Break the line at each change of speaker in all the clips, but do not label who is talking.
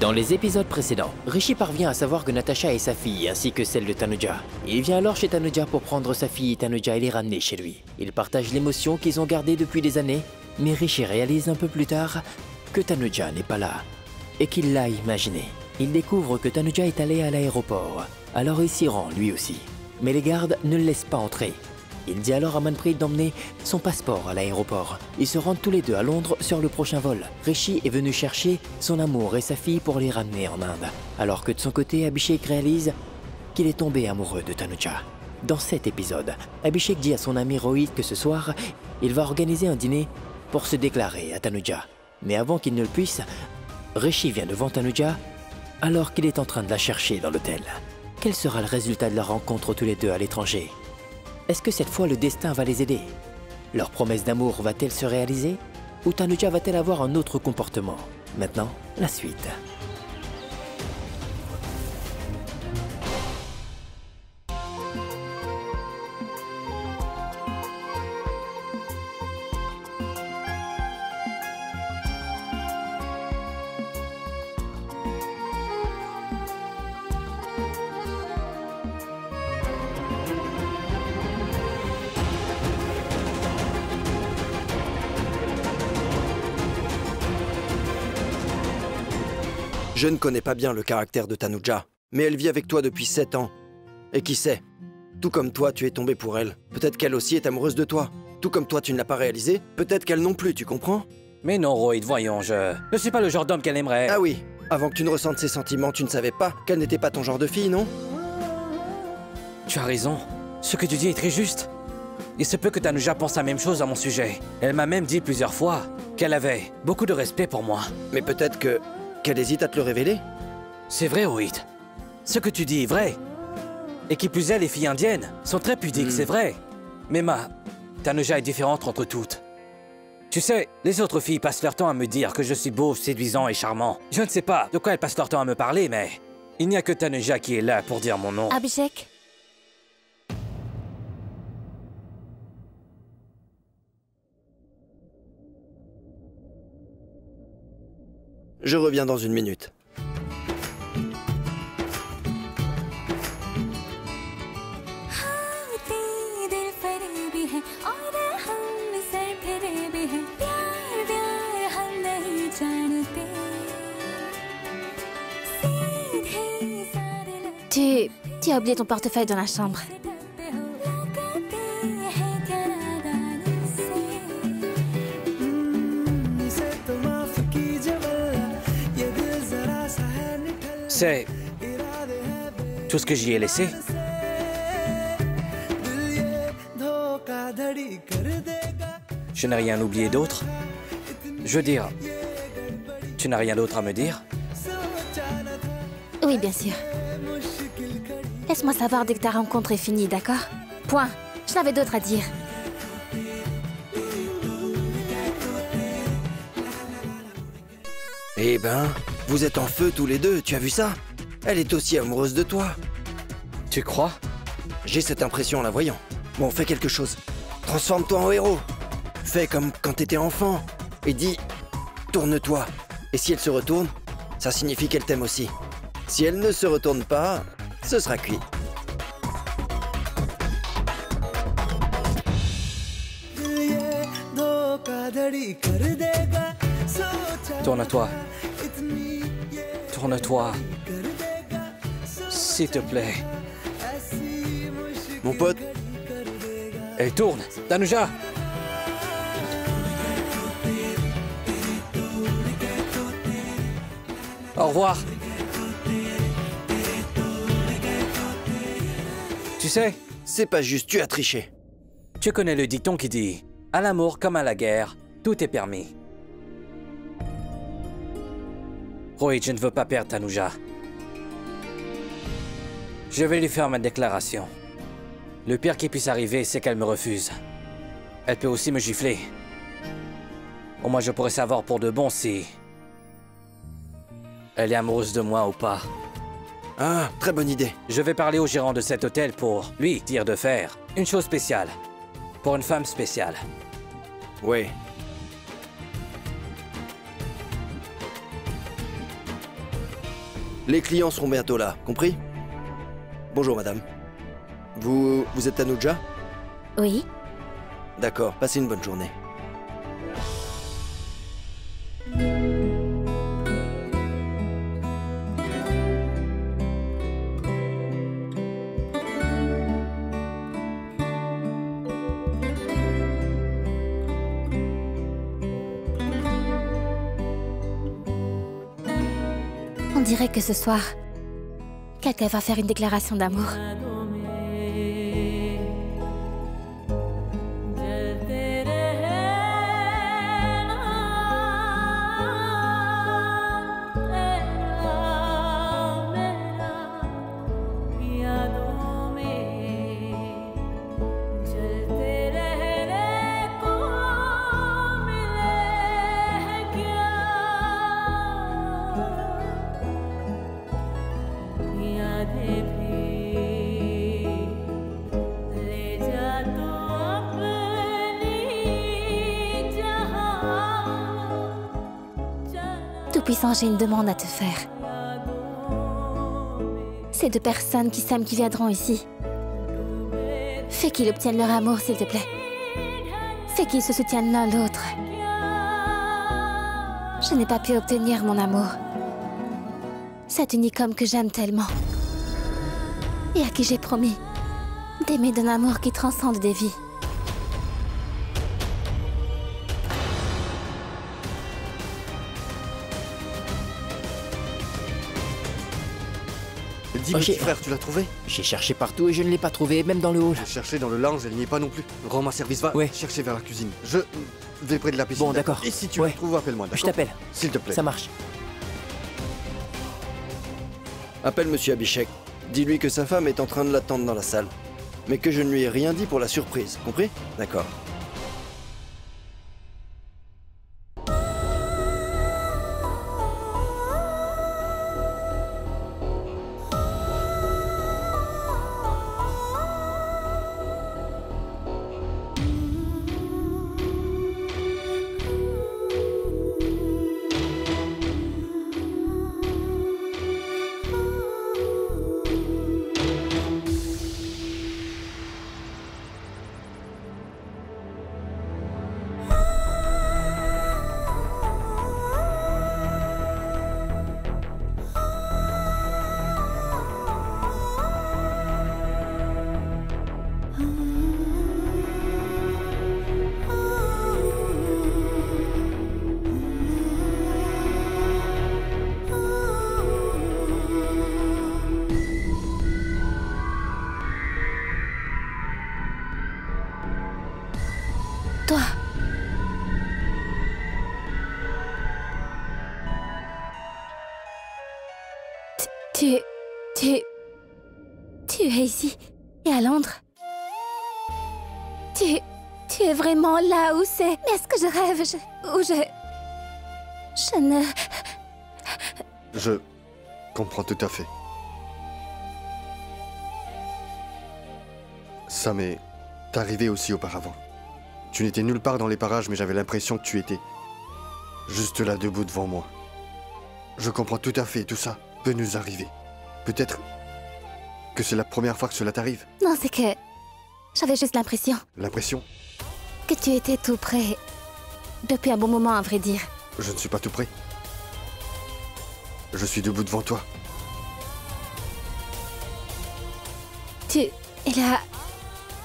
Dans les épisodes précédents, Rishi parvient à savoir que Natasha est sa fille ainsi que celle de Tanuja. Il vient alors chez Tanuja pour prendre sa fille Tanuja et les ramener chez lui. Ils partagent l'émotion qu'ils ont gardée depuis des années, mais Rishi réalise un peu plus tard que Tanuja n'est pas là et qu'il l'a imaginé. Il découvre que Tanuja est allée à l'aéroport, alors il s'y rend lui aussi. Mais les gardes ne le laissent pas entrer. Il dit alors à Manpreet d'emmener son passeport à l'aéroport. Ils se rendent tous les deux à Londres sur le prochain vol. Rishi est venu chercher son amour et sa fille pour les ramener en Inde. Alors que de son côté, Abhishek réalise qu'il est tombé amoureux de Tanuja. Dans cet épisode, Abhishek dit à son ami Rohit que ce soir, il va organiser un dîner pour se déclarer à Tanuja. Mais avant qu'il ne le puisse, Rishi vient devant Tanuja alors qu'il est en train de la chercher dans l'hôtel. Quel sera le résultat de leur rencontre tous les deux à l'étranger ? Est-ce que cette fois le destin va les aider? Leur promesse d'amour va-t-elle se réaliser? Ou Tanuja va-t-elle avoir un autre comportement? Maintenant, la suite.
Je ne connais pas bien le caractère de Tanuja, mais elle vit avec toi depuis 7 ans. Et qui sait, tout comme toi, tu es tombé pour elle. Peut-être qu'elle aussi est amoureuse de toi. Tout comme toi, tu ne l'as pas réalisé, peut-être qu'elle non plus, tu comprends?
Mais non, Rohit, voyons, je ne suis pas le genre d'homme qu'elle aimerait.
Ah oui, avant que tu ne ressentes ses sentiments, tu ne savais pas qu'elle n'était pas ton genre de fille, non?
Tu as raison. Ce que tu dis est très juste. Il se peut que Tanuja pense la même chose à mon sujet. Elle m'a même dit plusieurs fois qu'elle avait beaucoup de respect pour moi.
Mais peut-être qu'elle hésite à te le révéler?
C'est vrai, Rohit. Ce que tu dis est vrai. Et qui plus est, les filles indiennes sont très pudiques, c'est vrai. Mais Tanuja est différente entre toutes. Tu sais, les autres filles passent leur temps à me dire que je suis beau, séduisant et charmant. Je ne sais pas de quoi elles passent leur temps à me parler, mais il n'y a que Tanuja qui est là pour dire mon nom.
Abhishek?
Je reviens dans une minute.
Tu as oublié ton portefeuille dans la chambre.
C'est tout ce que j'y ai laissé. Je n'ai rien oublié d'autre. Je veux dire, tu n'as rien d'autre à me dire?
Oui, bien sûr. Laisse-moi savoir dès que ta rencontre est finie, d'accord? Point. Je n'avais d'autre à dire.
Eh ben, vous êtes en feu tous les deux, tu as vu ça? Elle est aussi amoureuse de toi.
Tu crois?
J'ai cette impression en la voyant. Bon, fais quelque chose. Transforme-toi en héros. Fais comme quand t'étais enfant. Et dis, tourne-toi. Et si elle se retourne, ça signifie qu'elle t'aime aussi. Si elle ne se retourne pas, ce sera cuit.
Tourne-toi. Tourne-toi. S'il te plaît.
Mon pote.
Et tourne, Tanuja! Au revoir. Tu sais,
C'est pas juste, tu as triché.
tu connais le dicton qui dit « À l'amour comme à la guerre, tout est permis ». Rohit, je ne veux pas perdre Tanuja. Je vais lui faire ma déclaration. Le pire qui puisse arriver, c'est qu'elle me refuse. Elle peut aussi me gifler. Au moins, je pourrais savoir pour de bon si elle est amoureuse de moi ou pas.
Ah, très bonne idée.
Je vais parler au gérant de cet hôtel pour lui dire de faire une chose spéciale. Pour une femme spéciale.
Oui. Les clients seront bientôt là, compris? Bonjour madame. Vous êtes Tanuja?
Oui.
D'accord, passez une bonne journée.
On dirait que ce soir, quelqu'un va faire une déclaration d'amour. Tout-Puissant, j'ai une demande à te faire. Ces deux personnes qui s'aiment qui viendront ici, fais qu'ils obtiennent leur amour, s'il te plaît. Fais qu'ils se soutiennent l'un l'autre. Je n'ai pas pu obtenir mon amour. Cet unique homme que j'aime tellement. Et à qui j'ai promis d'aimer d'un amour qui transcende des vies.
Dis, petit frère, tu l'as trouvé?
J'ai cherché partout et je ne l'ai pas trouvé, même dans le hall.
J'ai cherché dans le lounge, elle n'y est pas non plus. Rends-moi service, va chercher vers la cuisine. Je vais près de la piscine.
Bon, d'accord.
Et si tu la trouves, appelle-moi, d'accord?
Je t'appelle.
S'il te plaît.
Ça marche.
Appelle Monsieur Abhishek. Dis-lui que sa femme est en train de l'attendre dans la salle. Mais que je ne lui ai rien dit pour la surprise, compris? D'accord.
Toi. Tu es ici et à Londres. Tu es vraiment là où c'est. Mais est-ce que je rêve? Je ne...
Je comprends tout à fait. Ça m'est arrivé aussi auparavant. Tu n'étais nulle part dans les parages, mais j'avais l'impression que tu étais juste là, debout devant moi. Je comprends tout à fait, tout ça peut nous arriver. Peut-être que c'est la première fois que cela t'arrive.
Non, c'est que j'avais juste l'impression.
L'impression?
Que tu étais tout près. Depuis un bon moment, à vrai dire.
Je ne suis pas tout près. Je suis debout devant toi.
Tu es là...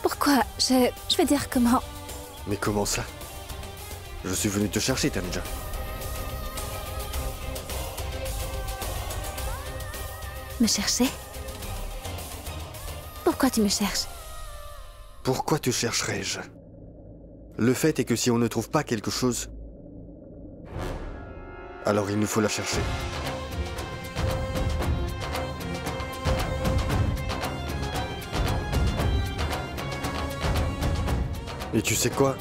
Pourquoi? Je veux dire comment...
Mais comment ça? Je suis venu te chercher, Tanuja.
Me chercher? Pourquoi tu me cherches?
Pourquoi te chercherais-je? Le fait est que si on ne trouve pas quelque chose, alors il nous faut la chercher. Et tu sais quoi?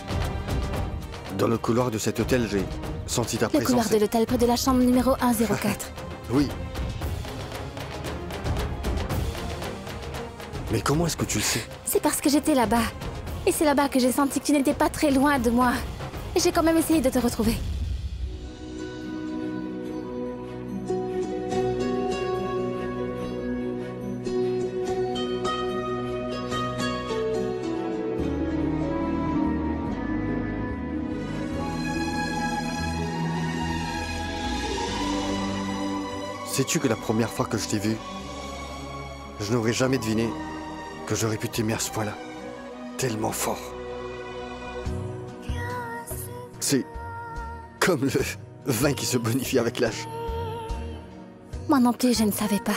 Dans le couloir de cet hôtel, j'ai senti ta présence.
Le couloir de l'hôtel près de la chambre numéro 104.
Oui. Mais comment est-ce que tu le sais?
C'est parce que j'étais là-bas. Et c'est là-bas que j'ai senti que tu n'étais pas très loin de moi. Et j'ai quand même essayé de te retrouver.
Sais-tu que la première fois que je t'ai vu, je n'aurais jamais deviné que j'aurais pu t'aimer à ce point-là. Tellement fort. C'est comme le vin qui se bonifie avec l'âge.
Moi non plus, je ne savais pas.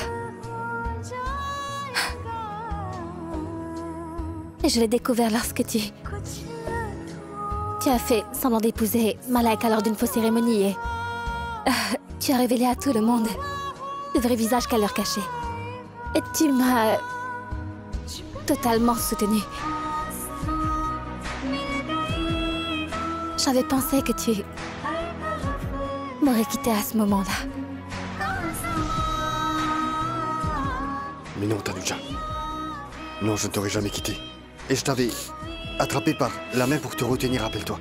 Et je l'ai découvert lorsque tu as fait semblant d'épouser Malaika lors d'une fausse cérémonie et... tu as révélé à tout le monde le vrai visage qu'elle leur cachait. Et tu m'as... totalement soutenue. J'avais pensé que tu... m'aurais quitté à ce moment-là.
Mais non, Tanuja. Non, je ne t'aurais jamais quitté. Et je t'avais attrapé par la main pour te retenir, rappelle-toi.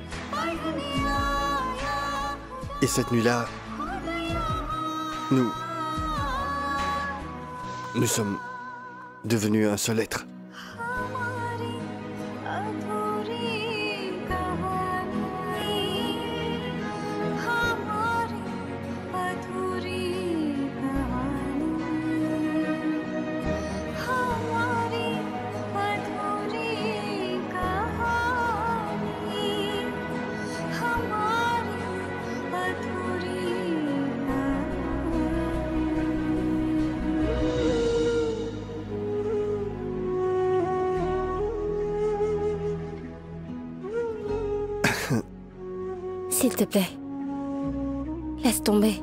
Et cette nuit-là, nous sommes devenus un seul être.
S'il te plaît, laisse tomber.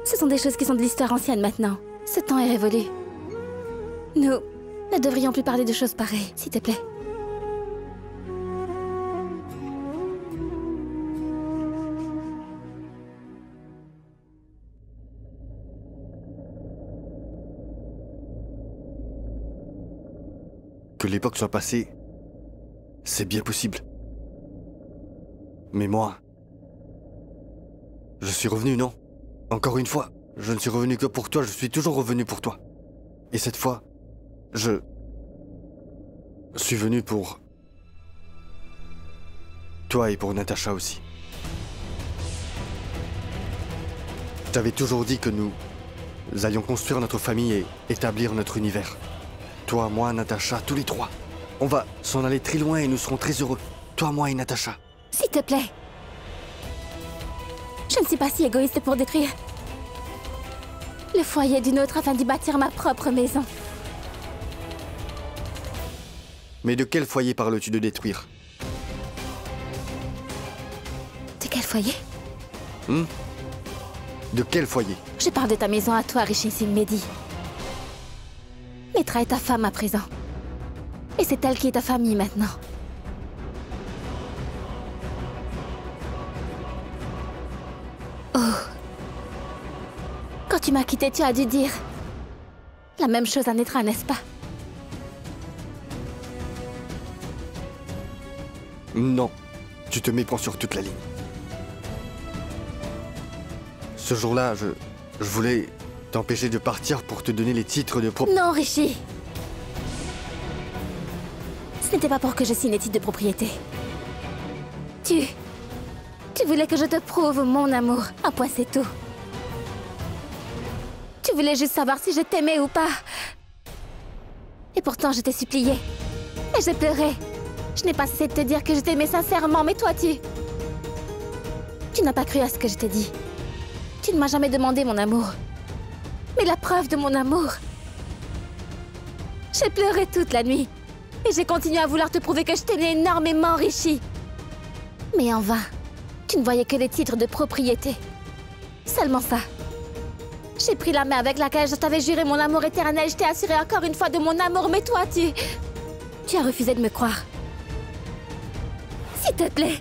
Ce sont des choses qui sont de l'histoire ancienne maintenant. Ce temps est révolu. Nous ne devrions plus parler de choses pareilles, s'il te plaît.
Que l'époque soit passée, c'est bien possible. Mais moi, je suis revenu, non? Encore une fois, je ne suis revenu que pour toi, je suis toujours revenu pour toi. Et cette fois, je suis venu pour toi et pour Natacha aussi. Je t'avais toujours dit que nous allions construire notre famille et établir notre univers. Toi, moi, Natacha, tous les trois. On va s'en aller très loin et nous serons très heureux. Toi, moi et Natacha.
S'il te plaît. Je ne suis pas si égoïste pour détruire le foyer d'une autre afin d'y bâtir ma propre maison.
Mais de quel foyer parles-tu de détruire?
De quel foyer?
De quel foyer?
Je parle de ta maison à toi, Rishi Singh Mehdi. Netra est ta femme à présent. Et c'est elle qui est ta famille maintenant. Oh. Quand tu m'as quitté, tu as dû dire la même chose à Netra, n'est-ce pas?
Non, tu te méprends sur toute la ligne. Ce jour-là, je voulais t'empêcher de partir pour te donner les titres de propriété.
Non, Rishi. Ce n'était pas pour que je signe les titres de propriété. Tu voulais que je te prouve mon amour. Un point, c'est tout. Tu voulais juste savoir si je t'aimais ou pas. Et pourtant, je t'ai supplié. Et j'ai pleuré. Je n'ai pas cessé de te dire que je t'aimais sincèrement, mais toi, tu n'as pas cru à ce que je t'ai dit. Tu ne m'as jamais demandé mon amour. Mais la preuve de mon amour... J'ai pleuré toute la nuit. Et j'ai continué à vouloir te prouver que je t'aimais énormément, Rishi. Mais en vain. Tu ne voyais que les titres de propriété. Seulement ça. J'ai pris la main avec laquelle je t'avais juré mon amour éternel. Je t'ai assuré encore une fois de mon amour, mais toi, tu as refusé de me croire. S'il te plaît,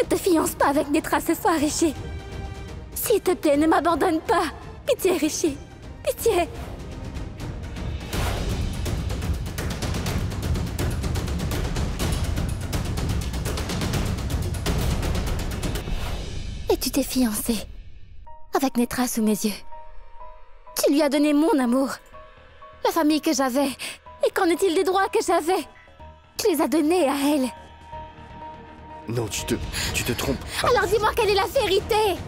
ne te fiance pas avec Netra ce soir, Rishi. S'il te plaît, ne m'abandonne pas. Pitié, Rishi. Pitié. Et tu t'es fiancé avec Netra sous mes yeux. Tu lui as donné mon amour, la famille que j'avais. Et qu'en est-il des droits que j'avais? Tu les as donnés à elle.
Non, tu te trompes.
Alors dis-moi quelle est la vérité.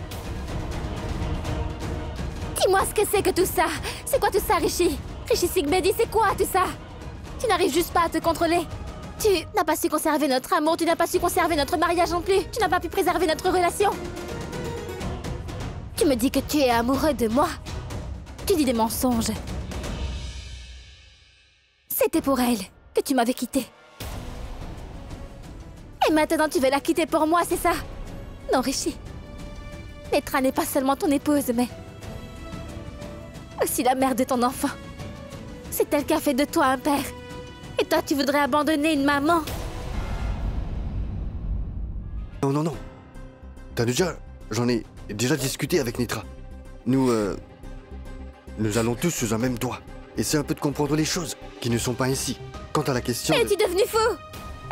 Dis-moi ce que c'est que tout ça. C'est quoi tout ça, Rishi? Rishi Singbedi, c'est quoi tout ça? Tu n'arrives juste pas à te contrôler. Tu n'as pas su conserver notre amour, tu n'as pas su conserver notre mariage non plus. Tu n'as pas pu préserver notre relation. Tu me dis que tu es amoureux de moi. Tu dis des mensonges. C'était pour elle que tu m'avais quitté. Et maintenant tu veux la quitter pour moi, c'est ça? Non, Rishi. Netra n'est pas seulement ton épouse, mais aussi la mère de ton enfant. C'est elle qui a fait de toi un père. Et toi, tu voudrais abandonner une maman?
Non, non, non. Tanuja, j'en ai déjà discuté avec Netra. Nous allons tous sous un même toit. Essaie un peu de comprendre les choses, qui ne sont pas ainsi. Quant à la question...
Es-tu devenu fou?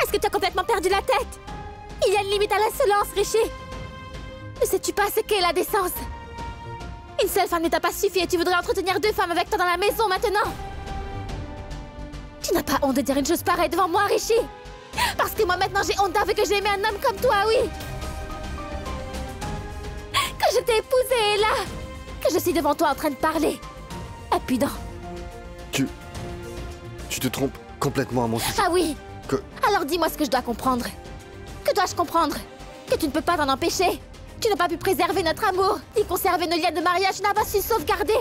Est-ce que tu as complètement perdu la tête? Il y a une limite à l'insolence, Rishi. Ne sais-tu pas ce qu'est la décence? Une seule femme ne t'a pas suffi et tu voudrais entretenir 2 femmes avec toi dans la maison maintenant? Tu n'as pas honte de dire une chose pareille devant moi, Rishi? Parce que moi maintenant j'ai honte d'avouer que j'ai aimé un homme comme toi, oui. Que je t'ai épousé et là, que je suis devant toi en train de parler. Impudent.
Tu te trompes complètement à mon sujet.
Ah oui?
Que...
Alors dis-moi ce que je dois comprendre. Que dois-je comprendre? Que tu ne peux pas t'en empêcher? Tu n'as pas pu préserver notre amour, ni conserver nos liens de mariage, tu n'as pas su sauvegarder.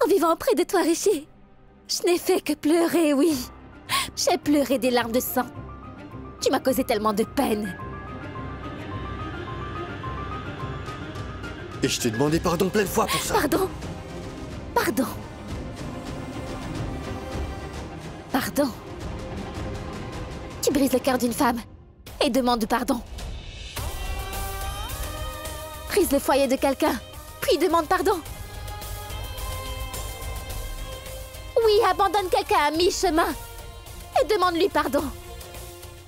En vivant près de toi, Rishi, je n'ai fait que pleurer, oui. J'ai pleuré des larmes de sang. Tu m'as causé tellement de peine.
Et je t'ai demandé pardon plein de fois pour ça.
Pardon? Pardon? Pardon? Tu brises le cœur d'une femme et demandes pardon. Brise le foyer de quelqu'un, puis demande pardon. Oui, abandonne quelqu'un à mi-chemin et demande-lui pardon.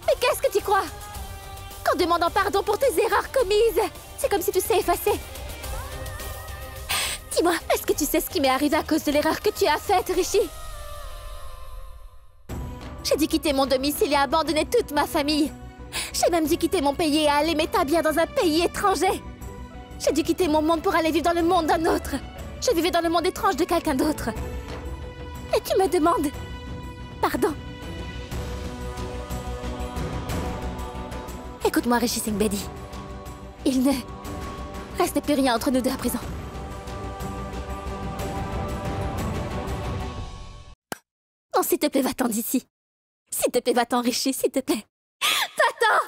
Mais qu'est-ce que tu crois? Qu'en demandant pardon pour tes erreurs commises, c'est comme si tu s'es effacé. Dis-moi, est-ce que tu sais ce qui m'est arrivé à cause de l'erreur que tu as faite, Rishi? J'ai dû quitter mon domicile et abandonner toute ma famille. J'ai même dû quitter mon pays et aller m'établir dans un pays étranger. J'ai dû quitter mon monde pour aller vivre dans le monde d'un autre. Je vivais dans le monde étrange de quelqu'un d'autre. Et tu me demandes pardon. Écoute-moi, Rishi Singbedi. Il ne reste plus rien entre nous deux à présent. Non, s'il te plaît, va-t'en d'ici. S'il te plaît, va-t'en, Rishi, s'il te plaît. Va-t'en!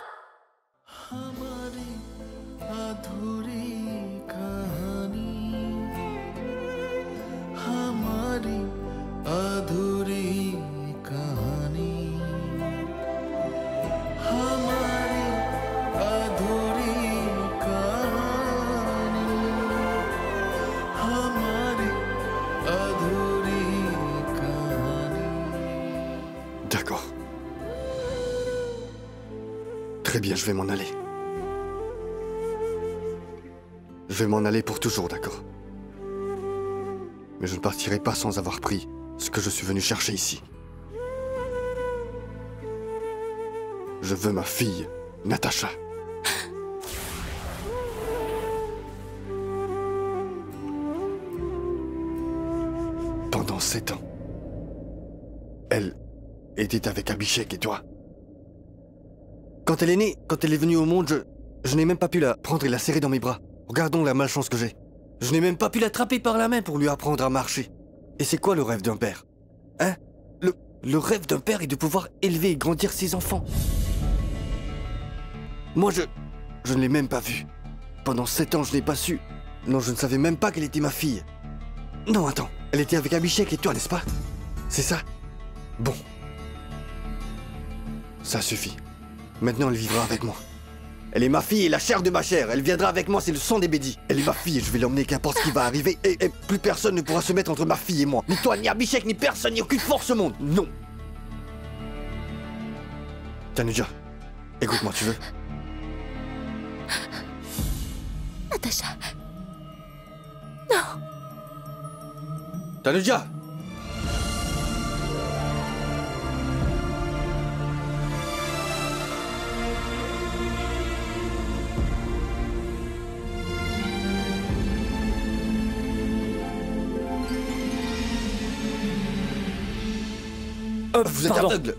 D'accord. Très bien, je vais m'en aller. Je vais m'en aller pour toujours, d'accord? Mais je ne partirai pas sans avoir pris ce que je suis venu chercher ici. Je veux ma fille, Natasha. Pendant 7 ans, elle était avec Abhishek et toi. Quand elle est née, quand elle est venue au monde, je n'ai même pas pu la prendre et la serrer dans mes bras. Regardons la malchance que j'ai. Je n'ai même pas pu l'attraper par la main pour lui apprendre à marcher. Et c'est quoi le rêve d'un père? Hein? Le rêve d'un père est de pouvoir élever et grandir ses enfants. Moi, je ne l'ai même pas vue. Pendant 7 ans, je n'ai pas su. Non, je ne savais même pas qu'elle était ma fille. Non, attends. Elle était avec Abhishek et toi, n'est-ce pas? C'est ça? Bon. Ça suffit. Maintenant, elle vivra avec moi. Elle est ma fille et la chair de ma chair. Elle viendra avec moi, c'est le sang des bédis. Elle est ma fille et je vais l'emmener qu'importe ce qui va arriver. Et plus personne ne pourra se mettre entre ma fille et moi. Ni toi, ni Abhishek, ni personne, ni aucune force au monde. Non. Tanuja, écoute-moi, tu veux?
Natasha. Non.
Tanuja! Vous êtes
pardon.
aveugle.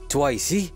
Toi ici,